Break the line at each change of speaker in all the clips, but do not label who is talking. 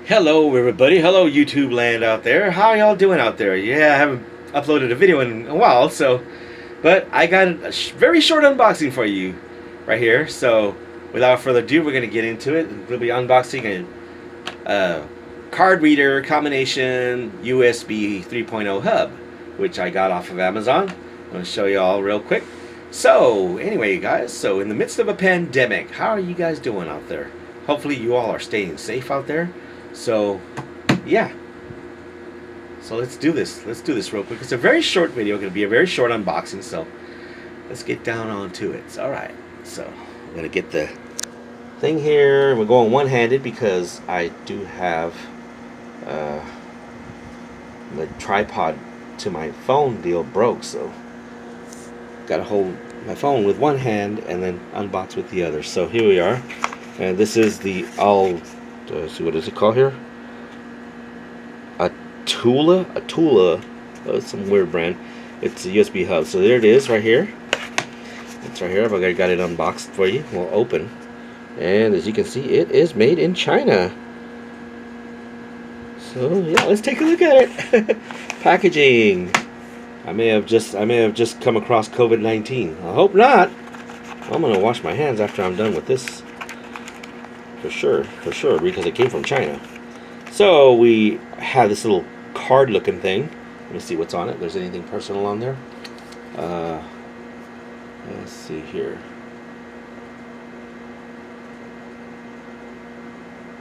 Hello everybody, hello YouTube land out there. How y'all doing out there? Yeah, I haven't uploaded a video in a while, but I got a very short unboxing for you right here. So without further ado, we're gonna get into it. We'll be unboxing a card reader combination USB 3.0 hub, which I got off of Amazon. I'm gonna show you all real quick. So anyway, guys, so in the midst of a pandemic, how are you guys doing out there? Hopefully you all are staying safe out there. So, yeah. So let's do this. Let's do this real quick. It's a very short video. It's going to be a very short unboxing. So let's get down onto it. All right. So I'm going to get the thing here. We're going one-handed because I do have the tripod to my phone deal broke. So got to hold my phone with one hand and then unbox with the other. So here we are. And this is the see, what is it called here? Atolla, some weird brand. It's a USB hub. So there it is, right here. It's right here. I've already got it unboxed for you. We'll open, and as you can see, it is made in China. So yeah, let's take a look at it. Packaging. I may have just come across COVID-19. I hope not. I'm gonna wash my hands after I'm done with this. For sure, because it came from China. So we have this little card looking thing. Let me see what's on it. If there's anything personal on there. Let's see here.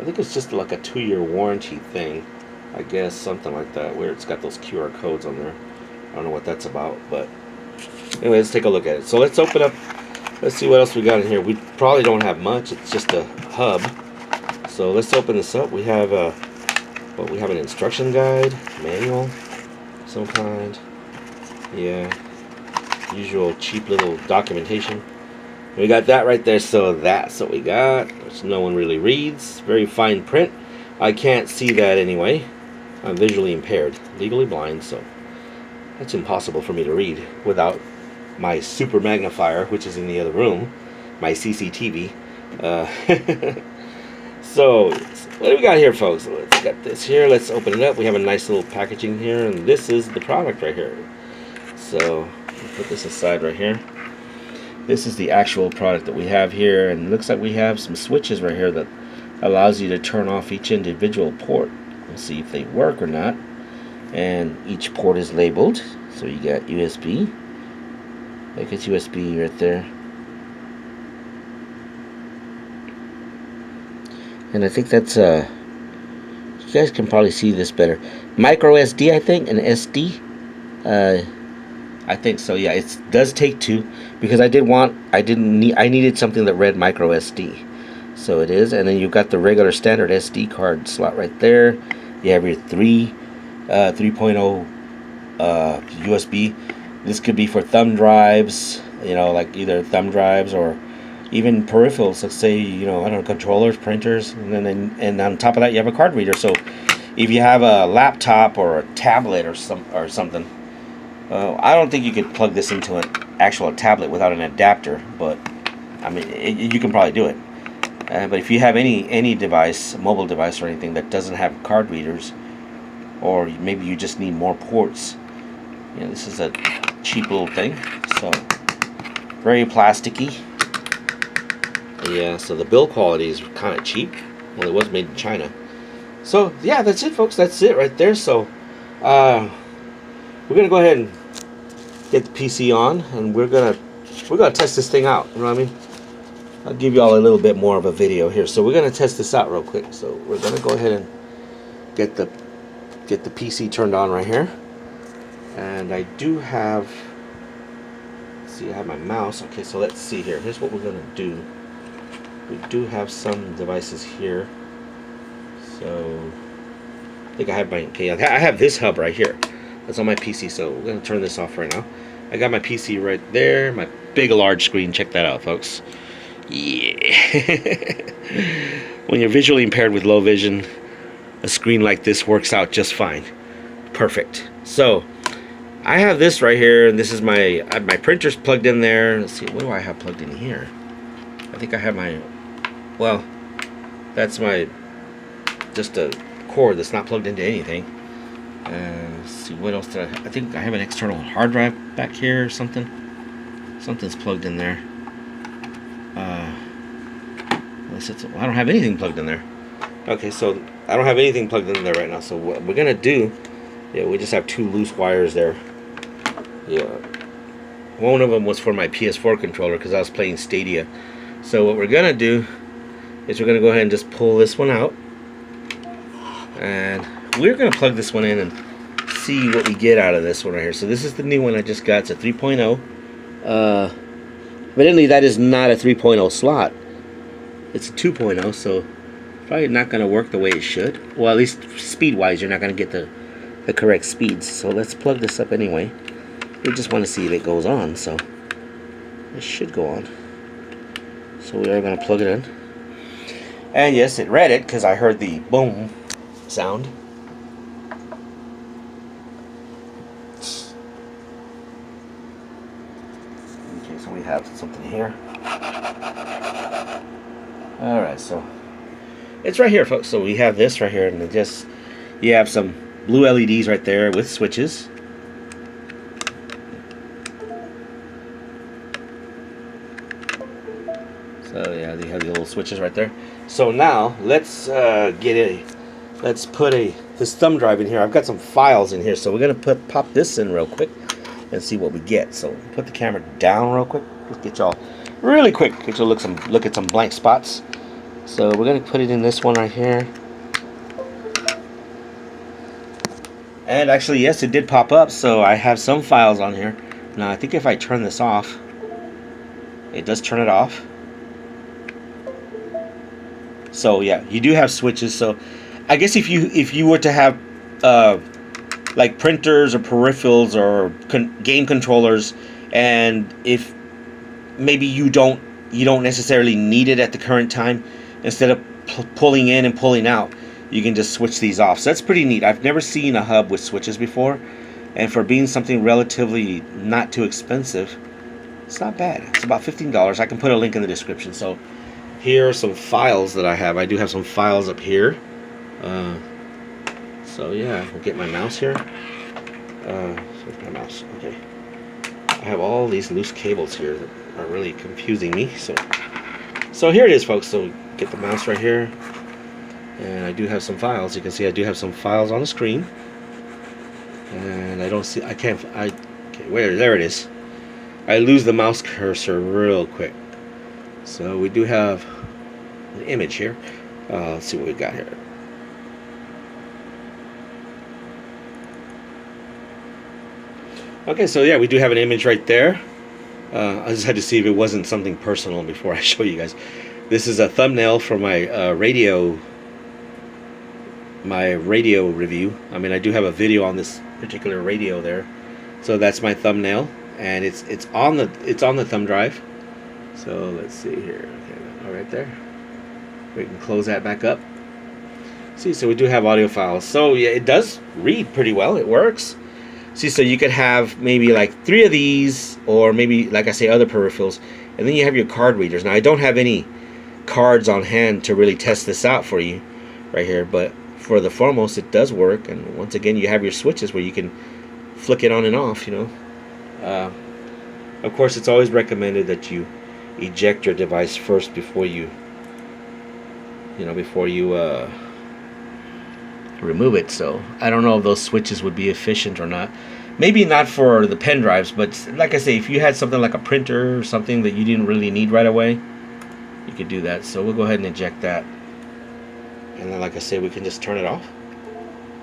I think it's just like a 2-year warranty thing, I guess, something like that, where it's got those QR codes on there. I don't know what that's about, but anyway, let's take a look at it. So let's open up. Let's see what else we got in here. We probably don't have much. It's just a hub. So let's open this up. We have we have an instruction guide, manual, some kind. Yeah, usual cheap little documentation. We got that right there. So that's what we got. Which no one really reads. Very fine print. I can't see that anyway. I'm visually impaired, legally blind, so that's impossible for me to read without my super magnifier, which is in the other room, my CCTV. So what do we got here, folks? Let's get this here. Let's open it up. We have a nice little packaging here, and this is the product right here. So we'll put this aside right here. This is the actual product that we have here, and it looks like we have some switches right here that allows you to turn off each individual port and see if they work or not. And each port is labeled. So you got USB. Like it's USB right there. And I think that's you guys can probably see this better. Micro SD, I think, and SD. I think so. Yeah, it does take two because I needed something that read micro SD. So it is, and then you've got the regular standard SD card slot right there. You have your 3.0 USB. This could be for thumb drives, you know, like either thumb drives or even peripherals. Let's say, you know, I don't know, controllers, printers, and on top of that, you have a card reader. So if you have a laptop or a tablet or something, I don't think you could plug this into an actual tablet without an adapter. But I mean, you can probably do it. But if you have any device, mobile device or anything that doesn't have card readers, or maybe you just need more ports, you know, this is a cheap little thing. So very plasticky. Yeah, so the build quality is kind of cheap. Well, it was made in China. So yeah, that's it, folks. That's it right there. So we're gonna go ahead and get the PC on, and we're gonna test this thing out. You know what I mean? I'll give you all a little bit more of a video here. So we're gonna test this out real quick. So we're gonna go ahead and get the PC turned on right here. And I do have, see, I have my mouse. Okay, so let's see here. Here's what we're gonna do. We do have some devices here. So I think I have my, okay, I have this hub right here. That's on my PC, so we're gonna turn this off right now. I got my PC right there, my big large screen. Check that out, folks. Yeah. When you're visually impaired with low vision, a screen like this works out just fine. Perfect. So I have this right here, and this is my printer's plugged in there. Let's see, what do I have plugged in here? I think I have my, well, that's my, just a cord that's not plugged into anything. Let's see, what else did I think I have an external hard drive back here or something. Something's plugged in there. I don't have anything plugged in there. Okay, so I don't have anything plugged in there right now. So what we're gonna do, yeah, we just have 2 loose wires there. Yeah, one of them was for my PS4 controller because I was playing Stadia. So what we're gonna do is we're gonna go ahead and just pull this one out, and we're gonna plug this one in and see what we get out of this one right here. So this is the new one I just got. It's a 3.0. Evidently that is not a 3.0 slot. It's a 2.0, so probably not going to work the way it should. Well, at least speed-wise, you're not going to get the correct speeds. So let's plug this up anyway. We just want to see if it goes on, so it should go on. So we are going to plug it in. And yes, it read it because I heard the boom sound. Okay, so we have something here. Alright, so it's right here, folks. So we have this right here, and it just, you have some blue LEDs right there with switches. So yeah, you have the little switches right there. So now let's let's put this thumb drive in here. I've got some files in here, so we're gonna pop this in real quick and see what we get. So put the camera down real quick. Let's get y'all really quick. Get you look at some blank spots. So we're gonna put it in this one right here. And actually, yes, it did pop up. So I have some files on here. Now I think if I turn this off, it does turn it off. So yeah, you do have switches. So I guess if you were to have like printers or peripherals or game controllers, and if maybe you don't necessarily need it at the current time, instead of pulling in and pulling out, you can just switch these off. So that's pretty neat. I've never seen a hub with switches before, and for being something relatively not too expensive, it's not bad. It's about $15. I can put a link in the description. So here are some files that I have. I do have some files up here. So yeah, I'll get my mouse here. Where's my mouse? Okay. I have all these loose cables here that are really confusing me. So here it is, folks. So get the mouse right here, and I do have some files. You can see I do have some files on the screen, and I don't see. Okay, there it is. I lose the mouse cursor real quick. So we do have an image here. Let's see what we got here. Okay, so yeah, we do have an image right there. I just had to see if it wasn't something personal before I show you guys. This is a thumbnail for my radio review. I mean, I do have a video on this particular radio there. So that's my thumbnail, and it's on the thumb drive. So let's see here. Okay, all right there. We can close that back up. See, so we do have audio files. So yeah, it does read pretty well. It works. See, so you could have maybe like 3 of these, or maybe, like I say, other peripherals, and then you have your card readers. Now, I don't have any cards on hand to really test this out for you right here, but for the foremost, it does work. And once again, you have your switches where you can flick it on and off, you know. Of course, it's always recommended that you eject your device first before you remove it. So I don't know if those switches would be efficient or not. Maybe not for the pen drives, but like I say, if you had something like a printer or something that you didn't really need right away, you could do that. So we'll go ahead and eject that, and then, like I say, we can just turn it off.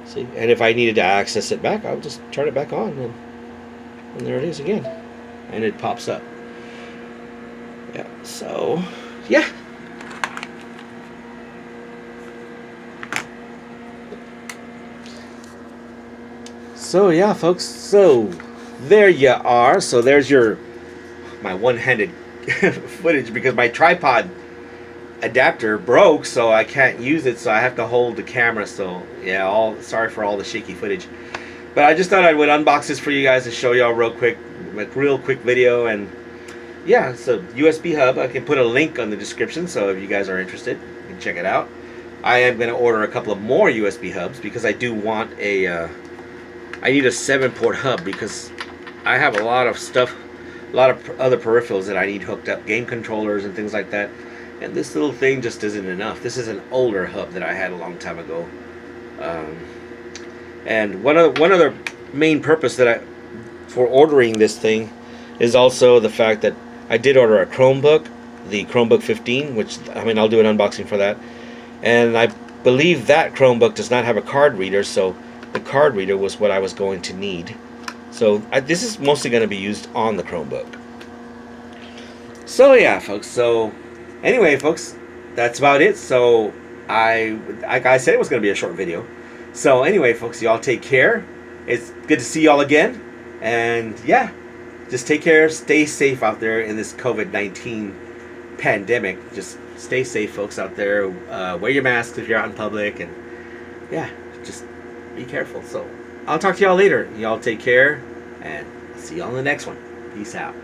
See, and if I needed to access it back, I'll just turn it back on, and there it is again, and it pops up. Yeah, so yeah. So yeah, folks, so there you are. So there's my one-handed footage, because my tripod adapter broke, so I can't use it, so I have to hold the camera. So yeah, sorry for all the shaky footage, but I just thought I would unbox this for you guys and show y'all real quick video. And yeah, so USB hub, I can put a link on the description, so if you guys are interested, you can check it out. I am going to order a couple of more USB hubs because I do want a I need a 7-port hub because I have a lot of stuff, a lot of other peripherals that I need hooked up, game controllers and things like that, and this little thing just isn't enough. This is an older hub that I had a long time ago. And one other main purpose for ordering this thing is also the fact that I did order a Chromebook, the Chromebook 15, which, I mean, I'll do an unboxing for that. And I believe that Chromebook does not have a card reader, so the card reader was what I was going to need. So this is mostly going to be used on the Chromebook. So yeah, folks. So anyway, folks, that's about it. So like I said, it was going to be a short video. So anyway, folks, y'all take care. It's good to see y'all again. And yeah, just take care. Stay safe out there in this COVID-19 pandemic. Just stay safe, folks, out there. Wear your masks if you're out in public. And yeah, just be careful. So I'll talk to y'all later. Y'all take care. And I'll see y'all in the next one. Peace out.